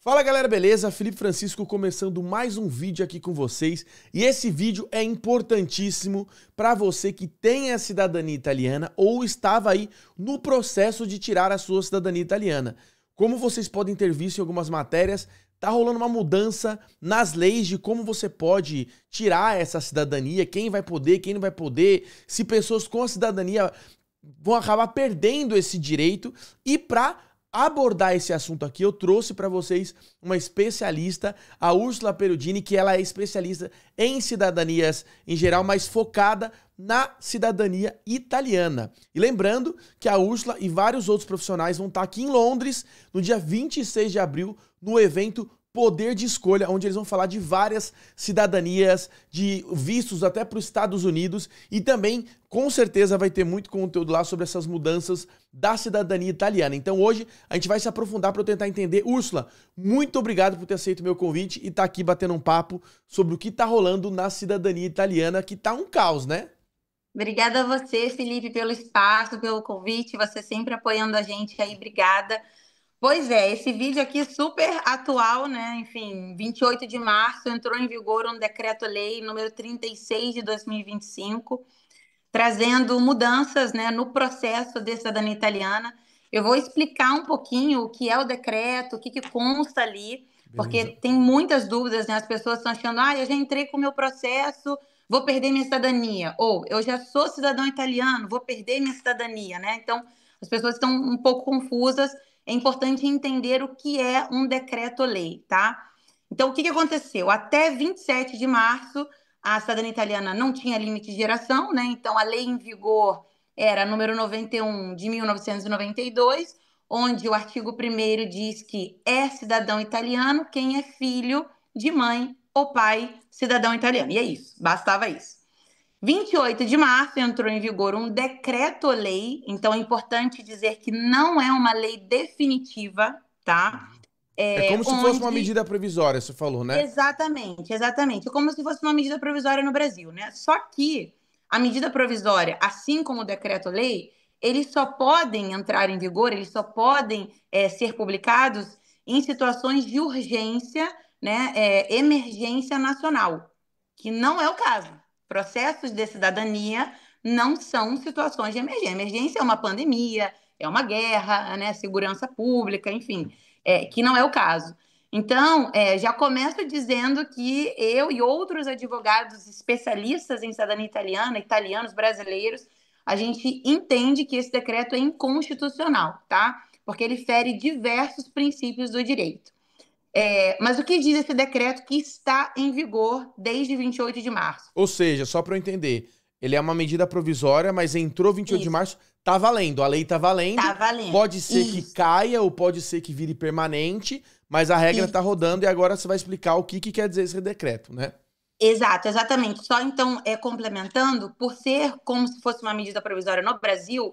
Fala galera, beleza? Felipe Francisco começando mais um vídeo aqui com vocês e esse vídeo é importantíssimo para você que tem a cidadania italiana ou estava aí no processo de tirar a sua cidadania italiana. Como vocês podem ter visto em algumas matérias, tá rolando uma mudança nas leis de como você pode tirar essa cidadania, quem vai poder, quem não vai poder, se pessoas com a cidadania vão acabar perdendo esse direito. E para abordar esse assunto aqui, eu trouxe para vocês uma especialista, a Úrsula Perudini, que ela é especialista em cidadanias em geral, mas focada na cidadania italiana. E lembrando que a Úrsula e vários outros profissionais vão estar aqui em Londres no dia 26 de abril, no evento Poder de Escolha, onde eles vão falar de várias cidadanias, de vistos até para os Estados Unidos, e também, com certeza, vai ter muito conteúdo lá sobre essas mudanças da cidadania italiana. Então hoje a gente vai se aprofundar para eu tentar entender. Úrsula, muito obrigado por ter aceito o meu convite e estar aqui batendo um papo sobre o que está rolando na cidadania italiana, que tá um caos, né? Obrigada a você, Felipe, pelo espaço, pelo convite, você sempre apoiando a gente aí, obrigada. Pois é, esse vídeo aqui é super atual, né? Enfim, 28 de março entrou em vigor um decreto-lei número 36 de 2025, trazendo mudanças, né, no processo de cidadania italiana. Eu vou explicar um pouquinho o que é o decreto, o que consta ali, porque Beleza. tem muitas dúvidas, né? As pessoas estão achando, eu já entrei com o meu processo, vou perder minha cidadania. Ou, eu já sou cidadão italiano, vou perder minha cidadania, né? Então, as pessoas estão um pouco confusas. É importante entender o que é um decreto-lei, tá? Então, o que aconteceu? Até 27 de março, a cidadania italiana não tinha limite de geração, né? Então, a lei em vigor era a número 91 de 1992, onde o artigo 1º diz que é cidadão italiano quem é filho de mãe ou pai cidadão italiano. E é isso, bastava isso. 28 de março entrou em vigor um decreto-lei, então é importante dizer que não é uma lei definitiva, tá? É como se fosse uma Onde medida provisória, você falou, né? Exatamente, exatamente. Como se fosse uma medida provisória no Brasil, né? Só que a medida provisória, assim como o decreto-lei, eles só podem entrar em vigor, eles só podem ser publicados em situações de urgência, né? Emergência nacional, que não é o caso. Processos de cidadania não são situações de emergência. Emergência é uma pandemia, é uma guerra, né? Segurança pública, enfim, que não é o caso. Então, já começo dizendo que eu e outros advogados especialistas em cidadania italiana, italianos, brasileiros, a gente entende que esse decreto é inconstitucional, tá? Porque ele fere diversos princípios do direito. Mas o que diz esse decreto que está em vigor desde 28 de março? Ou seja, só para eu entender, ele é uma medida provisória, mas entrou 28 de Isso, março, tá valendo, a lei tá tá valendo, valendo. pode ser que Isso. caia ou pode ser que vire permanente, mas a regra tá rodando e agora você vai explicar o que quer dizer esse decreto, né? Exato, exatamente. Só então, complementando, por ser como se fosse uma medida provisória no Brasil,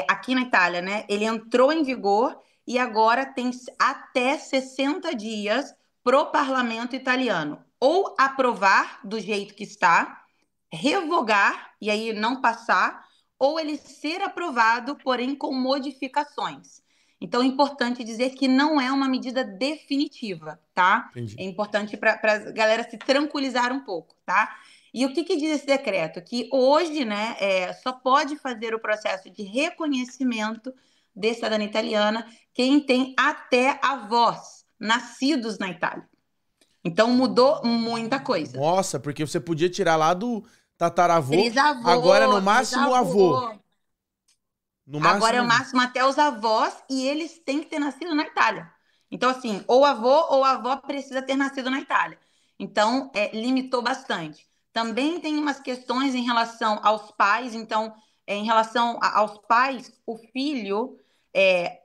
aqui na Itália, né, ele entrou em vigor e agora tem até 60 dias pro parlamento italiano ou aprovar do jeito que está, revogar e aí não passar, ou ele ser aprovado, porém com modificações. Então, é importante dizer que não é uma medida definitiva, tá? Entendi. É importante para a galera se tranquilizar um pouco, tá? E o que diz esse decreto? Que hoje, né, só pode fazer o processo de reconhecimento de cidadania italiana quem tem até avós nascidos na Itália. Então, mudou muita coisa. Nossa, porque você podia tirar lá do tataravô, agora no Trisavô, máximo avô. trisavô. No Agora é o máximo. máximo até os avós e eles têm que ter nascido na Itália. Então, assim, ou avô ou avó precisa ter nascido na Itália. Então, limitou bastante. Também tem umas questões em relação aos pais. Então, em relação aos pais, o filho,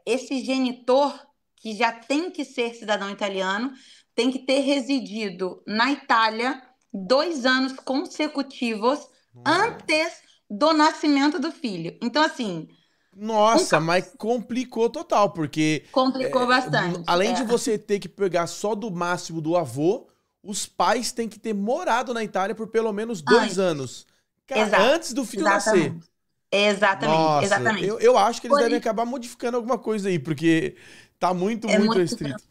esse genitor que já tem que ser cidadão italiano, tem que ter residido na Itália 2 anos consecutivos antes do nascimento do filho. Então, assim, um Nossa, mas caos. complicou total, porque Complicou bastante. além de você ter que pegar só do máximo do avô, os pais têm que ter morado na Itália por pelo menos 2 anos. Antes. Exato. Antes do filho nascer. Exatamente. Exatamente. Nossa, Exatamente. eu acho que eles Por devem isso, acabar modificando alguma coisa aí, porque tá muito, é muito muito restrito.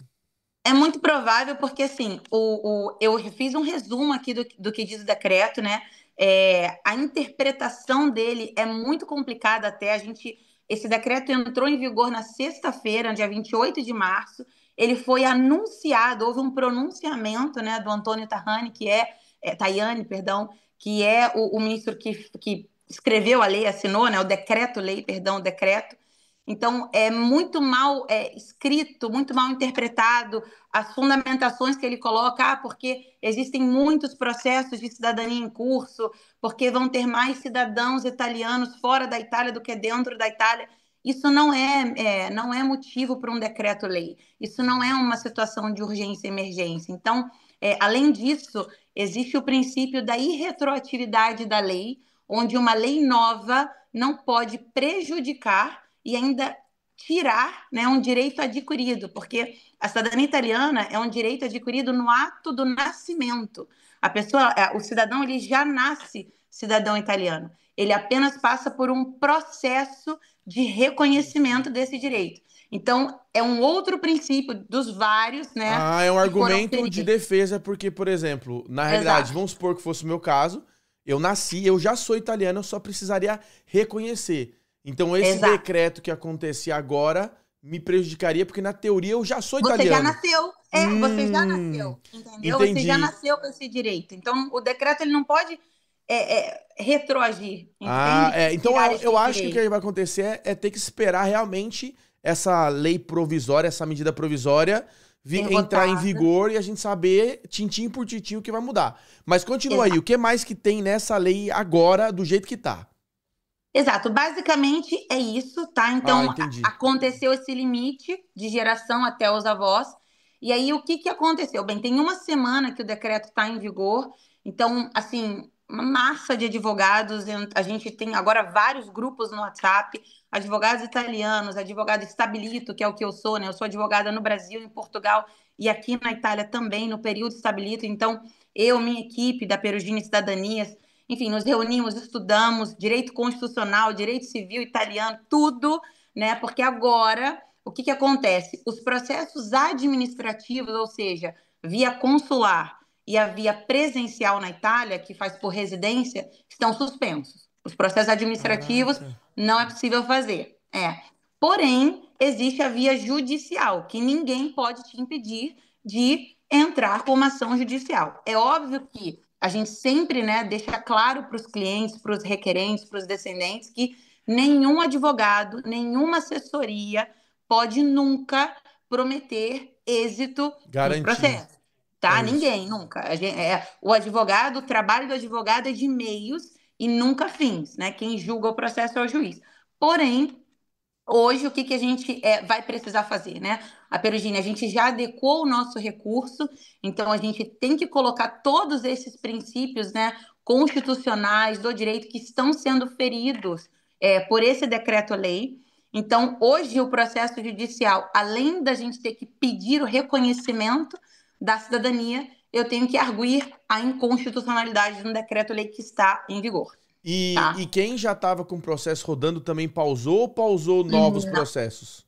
É muito provável, porque assim, eu fiz um resumo aqui do que diz o decreto, né? A interpretação dele é muito complicada até. Esse decreto entrou em vigor na sexta-feira, dia 28 de março. Ele foi anunciado, houve um pronunciamento, né, do Antônio Tajani, Tajani, perdão, que é o ministro que escreveu a lei, assinou, né, o decreto-lei, perdão, o decreto. Então, é muito mal escrito, muito mal interpretado, as fundamentações que ele coloca, porque existem muitos processos de cidadania em curso, porque vão ter mais cidadãos italianos fora da Itália do que dentro da Itália. Isso não é motivo para um decreto-lei. Isso não é uma situação de urgência e emergência. Então, além disso, existe o princípio da irretroatividade da lei, onde uma lei nova não pode prejudicar e ainda tirar, né, um direito adquirido, porque a cidadania italiana é um direito adquirido no ato do nascimento. O cidadão, ele já nasce cidadão italiano. Ele apenas passa por um processo de reconhecimento desse direito. Então, é um outro princípio dos vários, né? Ah, é um que foram argumento de feridos. defesa, porque, por exemplo, na realidade, Exato. vamos supor que fosse o meu caso, eu nasci, eu já sou italiano, eu só precisaria reconhecer. Então, esse Exato. decreto que acontecer agora me prejudicaria, porque na teoria eu já sou Você já italiano. nasceu. Você já nasceu, entendeu? Você já Entendi. nasceu com esse direito. Então, o decreto ele não pode retroagir, Ah, entende? então Tirar eu esse acho que o que direito. vai acontecer é ter que esperar realmente essa lei provisória, essa medida provisória Ser entrar em votada. vigor e a gente saber, tintim por tintim, o que vai mudar. Mas continua aí, o Exato. que mais que tem nessa lei agora, do jeito que tá? Exato. Basicamente é isso, tá? Ah, Então, entendi. aconteceu esse limite de geração até os avós. E aí, o que aconteceu? Bem, tem uma semana que o decreto está em vigor. Então, assim, uma massa de advogados. A gente tem agora vários grupos no WhatsApp. Advogados italianos, advogado Stabilito, que é o que eu sou, né? Eu sou advogada no Brasil, em Portugal e aqui na Itália também, no período Stabilito. Então, minha equipe da Perugini Cidadanias, enfim, nos reunimos, estudamos direito constitucional, direito civil italiano, tudo, né? Porque agora, o que acontece? Os processos administrativos, ou seja, via consular e a via presencial na Itália, que faz por residência, estão suspensos. Os processos administrativos Caraca. não é possível fazer. Porém, existe a via judicial, que ninguém pode te impedir de entrar com uma ação judicial. É óbvio que a gente sempre, né, deixa claro para os clientes, para os requerentes, para os descendentes, que nenhum advogado, nenhuma assessoria pode nunca prometer êxito nos Garantir. processos, tá? É isso. Ninguém, nunca. O advogado, o trabalho do advogado é de meios e nunca fins, né? Quem julga o processo é o juiz. Porém, hoje, o que a gente vai precisar fazer, né? A Perugini, a gente já adequou o nosso recurso, então a gente tem que colocar todos esses princípios, né, constitucionais do direito que estão sendo feridos por esse decreto-lei. Então, hoje, o processo judicial, além da gente ter que pedir o reconhecimento da cidadania, eu tenho que arguir a inconstitucionalidade de um decreto-lei que está em vigor, E tá? quem já estava com o processo rodando também pausou ou pausou novos Não. processos?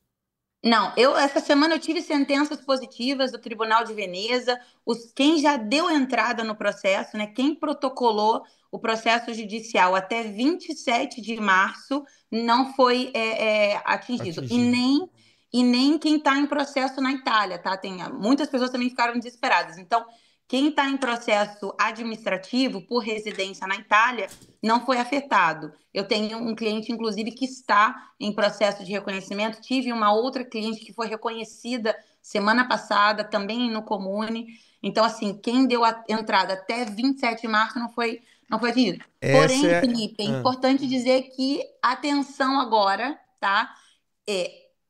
Não, essa semana eu tive sentenças positivas do Tribunal de Veneza. Quem já deu entrada no processo, né, quem protocolou o processo judicial até 27 de março não foi atingido. E Atingido. nem, e nem quem está em processo na Itália, tá? Muitas pessoas também ficaram desesperadas. Então, quem está em processo administrativo por residência na Itália não foi afetado. Eu tenho um cliente, inclusive, que está em processo de reconhecimento. Tive uma outra cliente que foi reconhecida semana passada, também no Comune. Então, assim, quem deu a entrada até 27 de março não foi atingido. Essa Porém, é. Felipe, é Ah, importante dizer que, atenção agora, tá?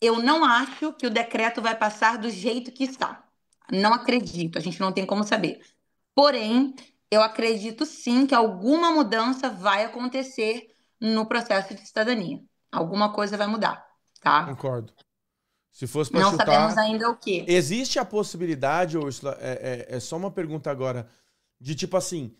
Eu não acho que o decreto vai passar do jeito que está. Não acredito, a gente não tem como saber. Porém, eu acredito sim que alguma mudança vai acontecer no processo de cidadania. Alguma coisa vai mudar, tá? concordo. Se fosse para Não sabemos chutar, ainda o quê. existe a possibilidade, Úrsula, é só uma pergunta agora, de tipo assim,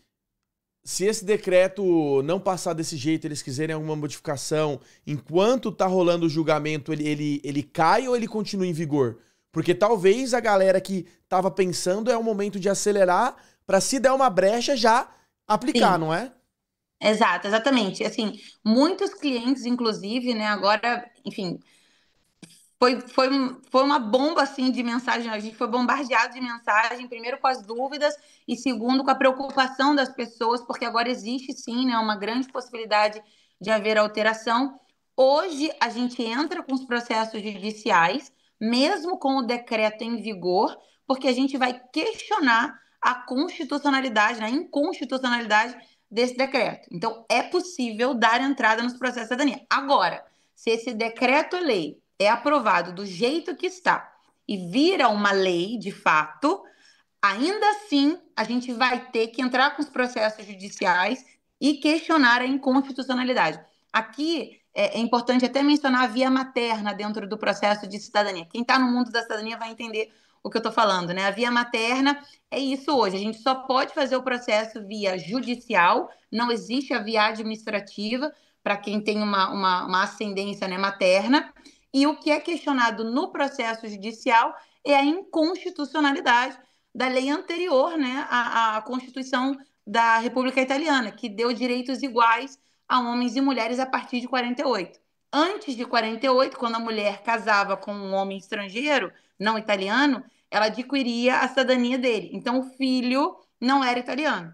se esse decreto não passar desse jeito, eles quiserem alguma modificação, enquanto tá rolando o julgamento, ele cai ou ele continua em vigor? Porque talvez a galera que tava pensando é o momento de acelerar para se der uma brecha já aplicar, Sim. não é? Exato, exatamente. Assim, muitos clientes, inclusive, né, agora, enfim, foi uma bomba, assim, de mensagem. A gente foi bombardeado de mensagem, primeiro com as dúvidas e segundo com a preocupação das pessoas, porque agora existe, sim, né, uma grande possibilidade de haver alteração. Hoje, a gente entra com os processos judiciais, mesmo com o decreto em vigor, porque a gente vai questionar a constitucionalidade, a inconstitucionalidade desse decreto. Então, é possível dar entrada nos processos de cidadania. Agora, se esse decreto-lei é aprovado do jeito que está e vira uma lei de fato, ainda assim a gente vai ter que entrar com os processos judiciais e questionar a inconstitucionalidade. Aqui é importante até mencionar a via materna dentro do processo de cidadania. Quem está no mundo da cidadania vai entender o que eu estou falando, né? A via materna é isso hoje. A gente só pode fazer o processo via judicial, não existe a via administrativa para quem tem uma ascendência, né, materna. E o que é questionado no processo judicial é a inconstitucionalidade da lei anterior, né, à Constituição da República Italiana, que deu direitos iguais a homens e mulheres a partir de 48. Antes de 48, quando a mulher casava com um homem estrangeiro, não italiano, ela adquiria a cidadania dele. Então, o filho não era italiano.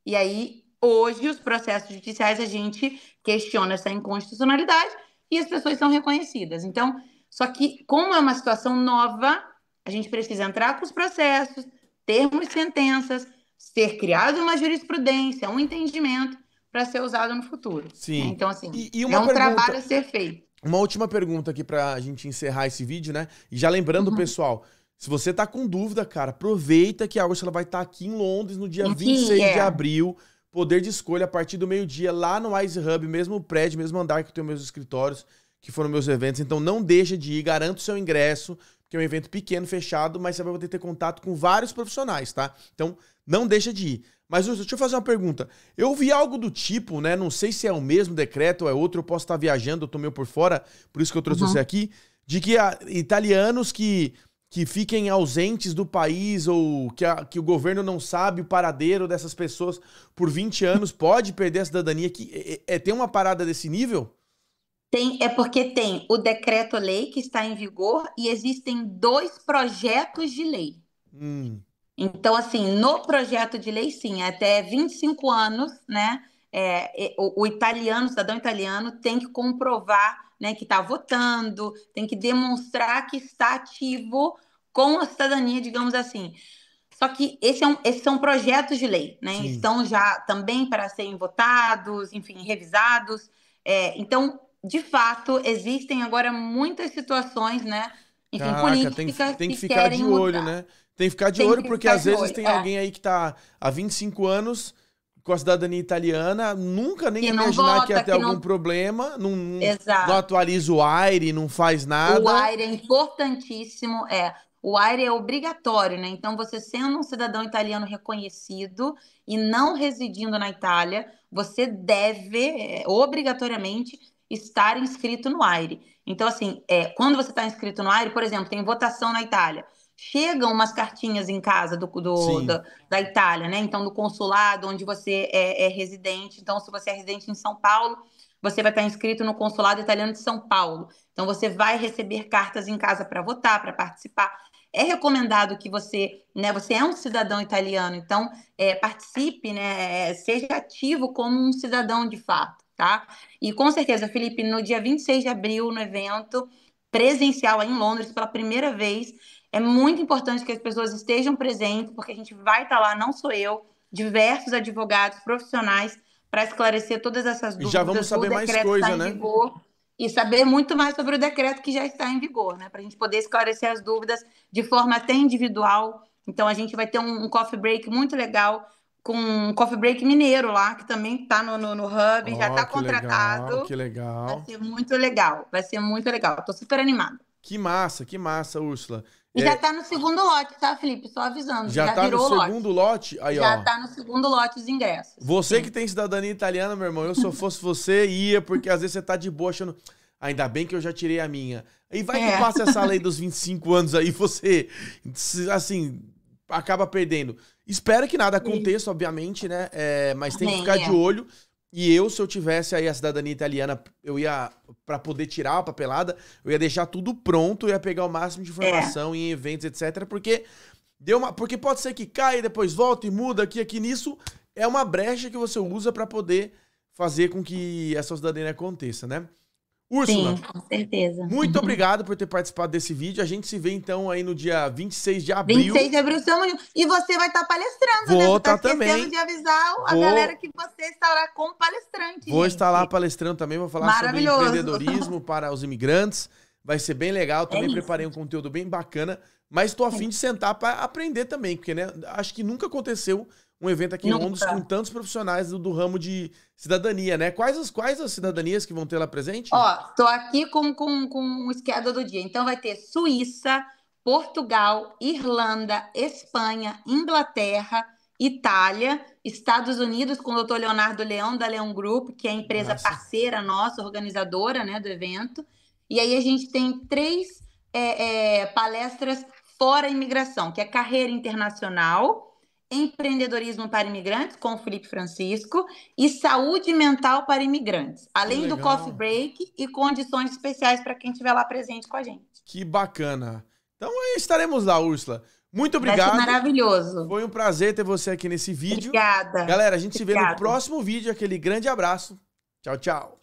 E aí, hoje, os processos judiciais, a gente questiona essa inconstitucionalidade e as pessoas são reconhecidas. Então, só que, como é uma situação nova, a gente precisa entrar com os processos, termos sentenças, ser criada uma jurisprudência, um entendimento para ser usado no futuro. Né? Sim. Então, assim, E é uma um trabalho pergunta, a ser feito. uma última pergunta aqui pra gente encerrar esse vídeo, né? E já lembrando, pessoal, se você tá com dúvida, cara, aproveita que a Úrsula vai estar aqui em Londres no dia 26 de abril. Poder de escolha a partir do meio-dia lá no Wise Hub, mesmo prédio, mesmo andar que eu tenho meus escritórios, que foram meus eventos. Então não deixa de ir, garanta o seu ingresso, que é um evento pequeno, fechado, mas você vai poder ter contato com vários profissionais, tá? Então não deixa de ir. Mas, Úrsula, deixa eu fazer uma pergunta. Eu vi algo do tipo, né? Não sei se é o mesmo decreto ou é outro, eu posso estar viajando, eu tô meio por fora, por isso que eu trouxe você aqui, de que italianos que fiquem ausentes do país ou que o governo não sabe o paradeiro dessas pessoas por 20 anos pode perder a cidadania. Tem uma parada desse nível? É porque tem o decreto-lei que está em vigor e existem 2 projetos de lei. Então, assim, no projeto de lei, sim, até 25 anos, né? O italiano, o cidadão italiano, tem que comprovar, né, que está votando, tem que demonstrar que está ativo com a cidadania, digamos assim. Só que esses são projetos de lei, né? Sim. Estão já também para serem votados, enfim, revisados. Então, de fato, existem agora muitas situações, né? Enfim, Caraca, políticas tem que que ficar querem de olho, mudar. né? Tem que ficar de Tem olho que porque ficar às de vezes olho. tem alguém aí que tá há 25 anos com a cidadania italiana, nunca nem Que ia não imaginar que ia vota, ter que algum não. problema, não Exato. atualiza o AIRE, não faz O nada. AIRE é importantíssimo. O AIRE é obrigatório, né? Então, você sendo um cidadão italiano reconhecido e não residindo na Itália, você deve, obrigatoriamente, estar inscrito no AIRE. Então, assim, quando você está inscrito no AIRE, por exemplo, tem votação na Itália. Chegam umas cartinhas em casa Sim. da Itália, né? Então, do consulado onde você é residente. Então, se você é residente em São Paulo, você vai estar inscrito no consulado italiano de São Paulo. Então, você vai receber cartas em casa para votar, para participar. É recomendado que você, né, você é um cidadão italiano, então participe, né, seja ativo como um cidadão de fato, tá? E com certeza, Felipe, no dia 26 de abril, no evento presencial aí em Londres, pela primeira vez, é muito importante que as pessoas estejam presentes, porque a gente vai estar lá, não sou eu, diversos advogados profissionais para esclarecer todas essas E já vamos dúvidas. O saber mais decreto está coisa, em né? vigor e saber muito mais sobre o decreto que já está em vigor, né? Para a gente poder esclarecer as dúvidas de forma até individual. Então, a gente vai ter um coffee break muito legal com um coffee break mineiro lá, que também está no Hub, já Ó, está que legal, contratado. que Vai legal. ser muito legal, vai ser muito legal. Estou super animada. Que massa, Úrsula. E já está no segundo lote, tá, Felipe? Só avisando, Já já tá no virou lote. segundo lote? Aí, Já ó. está no segundo lote os ingressos. Você Sim. que tem cidadania italiana, meu irmão, eu se eu fosse você, ia, porque às vezes você tá de boa achando... ainda bem que eu já tirei a minha. E vai que passa essa lei dos 25 anos aí, você, assim, acaba perdendo. Espero que nada aconteça, obviamente, né? Mas tem que ficar de olho. E eu, se eu tivesse aí a cidadania italiana, eu ia, pra poder tirar a papelada, eu ia deixar tudo pronto, eu ia pegar o máximo de informação em eventos, etc. Porque pode ser que caia, depois volta e muda aqui nisso. É uma brecha que você usa pra poder fazer com que essa cidadania aconteça, né? Úrsula, sim, com certeza. muito obrigado por ter participado desse vídeo. A gente se vê então aí no dia 26 de abril. 26 de abril, e você vai estar palestrando, Vou né? Você estar tá esquecendo também. de avisar a galera que você estará como palestrante, Vou gente. estar lá palestrando também, vou falar sobre empreendedorismo para os imigrantes. Vai ser bem legal. Também preparei um conteúdo bem bacana, mas estou a fim de sentar para aprender também, porque, né, acho que nunca aconteceu um evento aqui em Londres com tantos profissionais do ramo de cidadania, né? Quais as cidadanias que vão ter lá presente? Ó, tô aqui com o schedule do dia. Então vai ter Suíça, Portugal, Irlanda, Espanha, Inglaterra, Itália, Estados Unidos com o Dr. Leonardo Leão, da Leão Group, que é a empresa parceira nossa, organizadora, né, do evento. E aí a gente tem 3 palestras fora a imigração, que é carreira internacional, empreendedorismo para imigrantes, com o Felipe Francisco, e saúde mental para imigrantes, além do coffee break e condições especiais para quem estiver lá presente com a gente. Que bacana. Então estaremos lá, Úrsula. Muito obrigado. Vai ser maravilhoso. Foi um prazer ter você aqui nesse vídeo. Obrigada. Galera, a gente se vê no próximo vídeo. Aquele grande abraço. Tchau, tchau.